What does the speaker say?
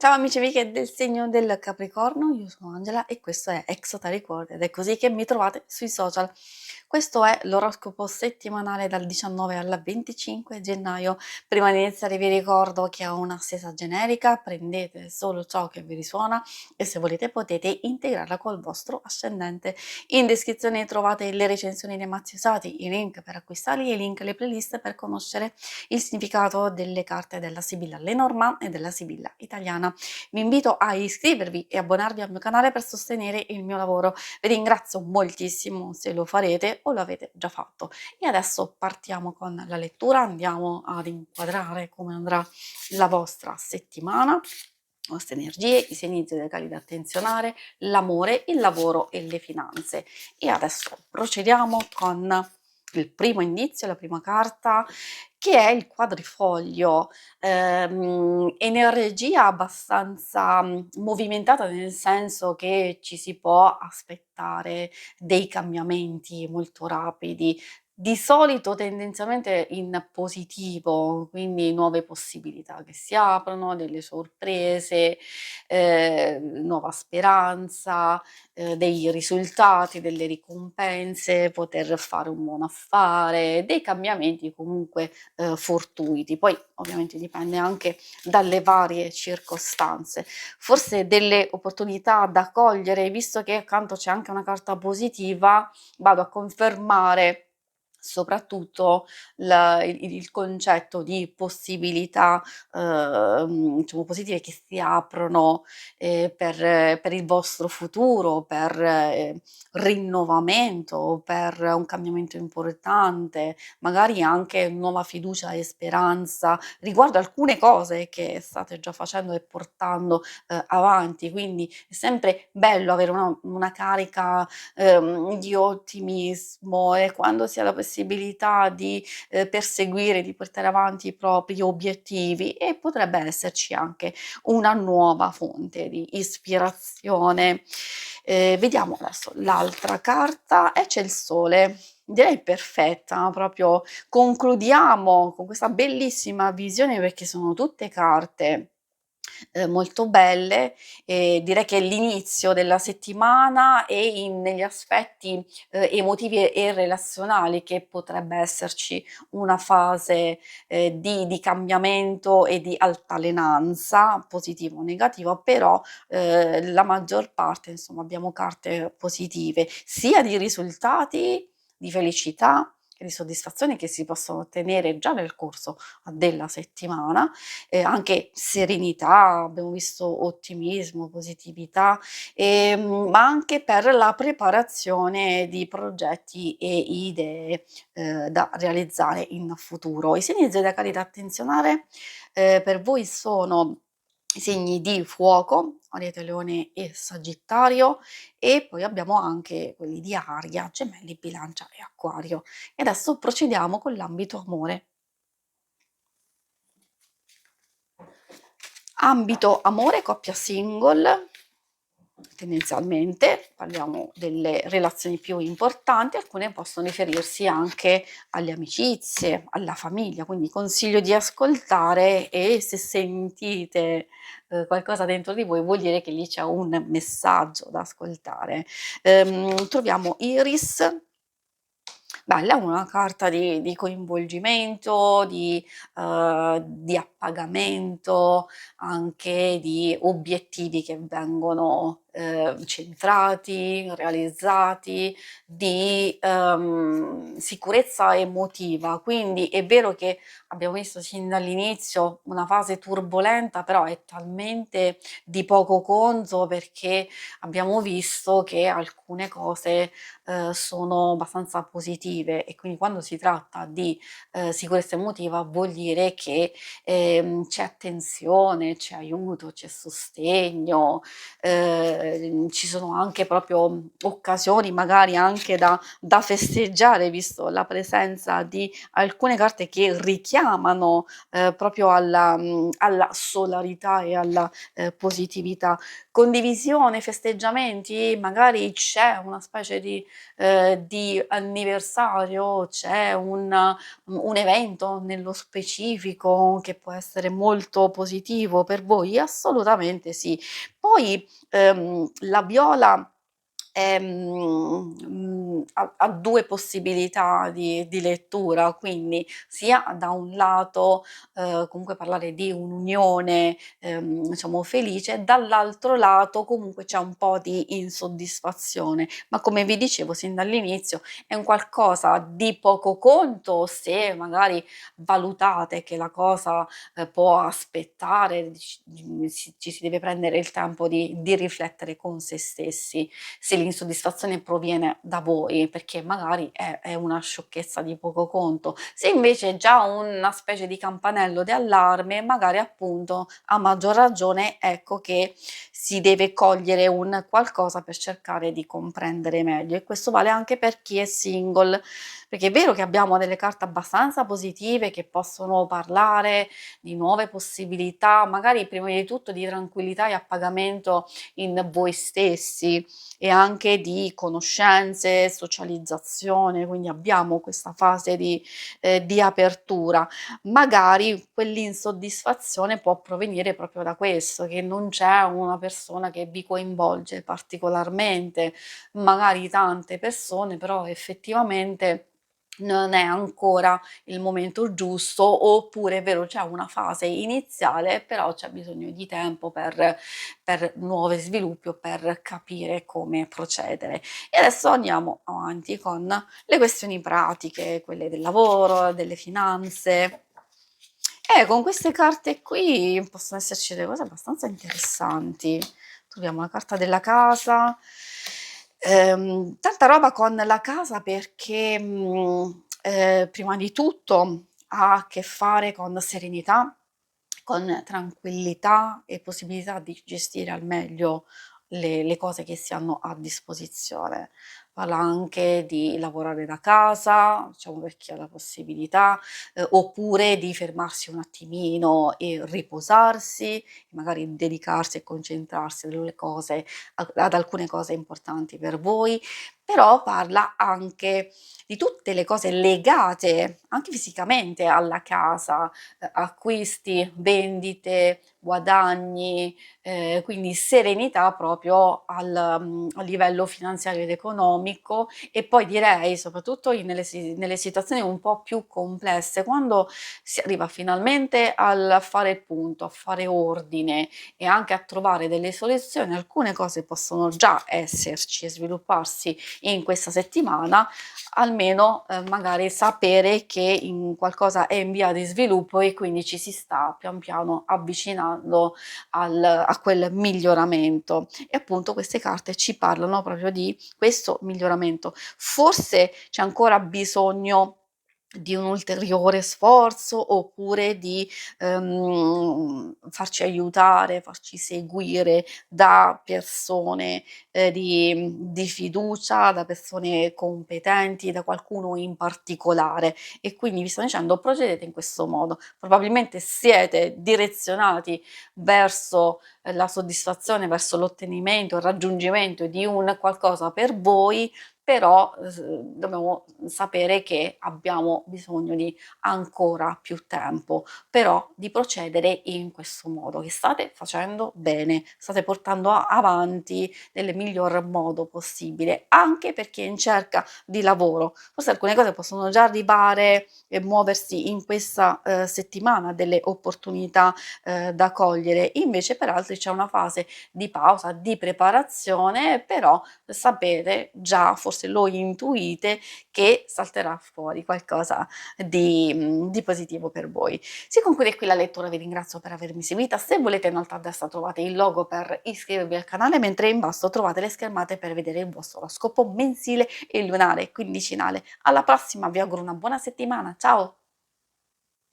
Ciao amici e amiche del segno del Capricorno, io sono Angela e questo è Exotericord ed è così che mi trovate sui social. Questo è l'oroscopo settimanale dal 19 al 25 gennaio. Prima di iniziare vi ricordo che ho una stesa generica, prendete solo ciò che vi risuona e se volete potete integrarla col vostro ascendente. In descrizione trovate le recensioni dei mazzi usati, i link per acquistarli e i link alle playlist per conoscere il significato delle carte della Sibilla Lenormand e della Sibilla italiana. Vi invito a iscrivervi e abbonarvi al mio canale per sostenere il mio lavoro. Vi ringrazio moltissimo se lo farete o lo avete già fatto. E adesso partiamo con la lettura, andiamo ad inquadrare come andrà la vostra settimana, le vostre energie, i segni zodiacali da attenzionare, l'amore, il lavoro e le finanze. E adesso procediamo con il primo indizio, la prima carta, che è il quadrifoglio. Energia abbastanza movimentata, nel senso che ci si può aspettare dei cambiamenti molto rapidi, di solito tendenzialmente in positivo, quindi nuove possibilità che si aprono, delle sorprese, nuova speranza, dei risultati, delle ricompense, poter fare un buon affare, dei cambiamenti comunque fortuiti. Poi ovviamente dipende anche dalle varie circostanze. Forse delle opportunità da cogliere, visto che accanto c'è anche una carta positiva, vado a confermare soprattutto il concetto di possibilità diciamo positive che si aprono per il vostro futuro, per rinnovamento, per un cambiamento importante, magari anche nuova fiducia e speranza riguardo alcune cose che state già facendo e portando avanti. Quindi è sempre bello avere una carica di ottimismo e quando si ha la possibilità di perseguire, di portare avanti i propri obiettivi e potrebbe esserci anche una nuova fonte di ispirazione. Vediamo adesso l'altra carta e c'è il sole. Direi perfetta, proprio concludiamo con questa bellissima visione perché sono tutte carte molto belle e direi che è l'inizio della settimana e negli aspetti emotivi e relazionali che potrebbe esserci una fase di cambiamento e di altalenanza, positivo o negativa, però la maggior parte insomma abbiamo carte positive, sia di risultati, di felicità e di soddisfazione che si possono ottenere già nel corso della settimana, anche serenità, abbiamo visto ottimismo, positività, ma anche per la preparazione di progetti e idee, da realizzare in futuro. I segni zodiacali da attenzionare, per voi sono i segni di fuoco, Ariete, Leone e Sagittario, e poi abbiamo anche quelli di aria, Gemelli, Bilancia e Acquario. E adesso procediamo con l'ambito amore. Ambito amore, coppia single, tendenzialmente parliamo delle relazioni più importanti, alcune possono riferirsi anche alle amicizie, alla famiglia, quindi consiglio di ascoltare e se sentite qualcosa dentro di voi vuol dire che lì c'è un messaggio da ascoltare. Troviamo Iris. Bella, una carta di coinvolgimento, di appagamento, anche di obiettivi che vengono, centrati, realizzati, di, sicurezza emotiva. Quindi è vero che abbiamo visto sin dall'inizio una fase turbolenta, però è talmente di poco conto perché abbiamo visto che alcune cose sono abbastanza positive e quindi quando si tratta di sicurezza emotiva vuol dire che c'è attenzione, c'è aiuto, c'è sostegno, ci sono anche proprio occasioni magari anche da festeggiare, visto la presenza di alcune carte che richiamano, proprio alla solarità e alla, positività. Condivisione, festeggiamenti, magari c'è una specie di anniversario, c'è un evento nello specifico che può essere molto positivo per voi? Assolutamente sì. Poi, la viola ha 2 possibilità di lettura, quindi sia da un lato, comunque parlare di un'unione, diciamo felice, dall'altro lato comunque c'è un po' di insoddisfazione, ma come vi dicevo sin dall'inizio è un qualcosa di poco conto se magari valutate che la cosa, può aspettare, ci si deve prendere il tempo di riflettere con se stessi se l'insoddisfazione proviene da voi, perché magari è una sciocchezza di poco conto. Se invece è già una specie di campanello di allarme, magari appunto a maggior ragione ecco che si deve cogliere un qualcosa per cercare di comprendere meglio e questo vale anche per chi è single, perché è vero che abbiamo delle carte abbastanza positive che possono parlare di nuove possibilità, magari prima di tutto di tranquillità e appagamento in voi stessi, e anche di conoscenze, socializzazione, quindi abbiamo questa fase di apertura. Magari quell'insoddisfazione può provenire proprio da questo, che non c'è una persona che vi coinvolge particolarmente, magari tante persone, però effettivamente non è ancora il momento giusto, oppure è vero c'è una fase iniziale, però c'è bisogno di tempo per nuovi sviluppi o per capire come procedere. E adesso andiamo avanti con le questioni pratiche, quelle del lavoro, delle finanze. E con queste carte qui possono esserci delle cose abbastanza interessanti. Troviamo la carta della casa, tanta roba con la casa perché, prima di tutto ha a che fare con serenità, con tranquillità e possibilità di gestire al meglio le cose che si hanno a disposizione. Parla anche di lavorare da casa, diciamo per chi ha la possibilità, oppure di fermarsi un attimino e riposarsi, magari dedicarsi e concentrarsi alle cose ad alcune cose importanti per voi, però parla anche di tutte le cose legate anche fisicamente alla casa, acquisti, vendite, guadagni, quindi serenità proprio a livello finanziario ed economico e poi direi soprattutto nelle situazioni un po' più complesse, quando si arriva finalmente al fare il punto, a fare ordine e anche a trovare delle soluzioni, alcune cose possono già esserci e svilupparsi in questa settimana, almeno magari sapere che in qualcosa è in via di sviluppo e quindi ci si sta pian piano avvicinando a quel miglioramento. E appunto queste carte ci parlano proprio di questo miglioramento. Forse c'è ancora bisogno di un ulteriore sforzo oppure di farci aiutare, farci seguire da persone di fiducia, da persone competenti, da qualcuno in particolare e quindi vi sto dicendo procedete in questo modo. Probabilmente siete direzionati verso la soddisfazione, verso l'ottenimento, il raggiungimento di un qualcosa per voi, però dobbiamo sapere che abbiamo bisogno di ancora più tempo, però di procedere in questo modo, che state facendo bene, state portando avanti nel miglior modo possibile, anche per chi è in cerca di lavoro. Forse alcune cose possono già arrivare e muoversi in questa settimana, delle opportunità da cogliere, invece per altri c'è una fase di pausa, di preparazione, però sapete già, forse lo intuite, che salterà fuori qualcosa di positivo per voi. Si conclude qui la lettura, vi ringrazio per avermi seguita, se volete in alto a destra trovate il logo per iscrivervi al canale, mentre in basso trovate le schermate per vedere il vostro oroscopo mensile e lunare quindicinale. Alla prossima, vi auguro una buona settimana, ciao!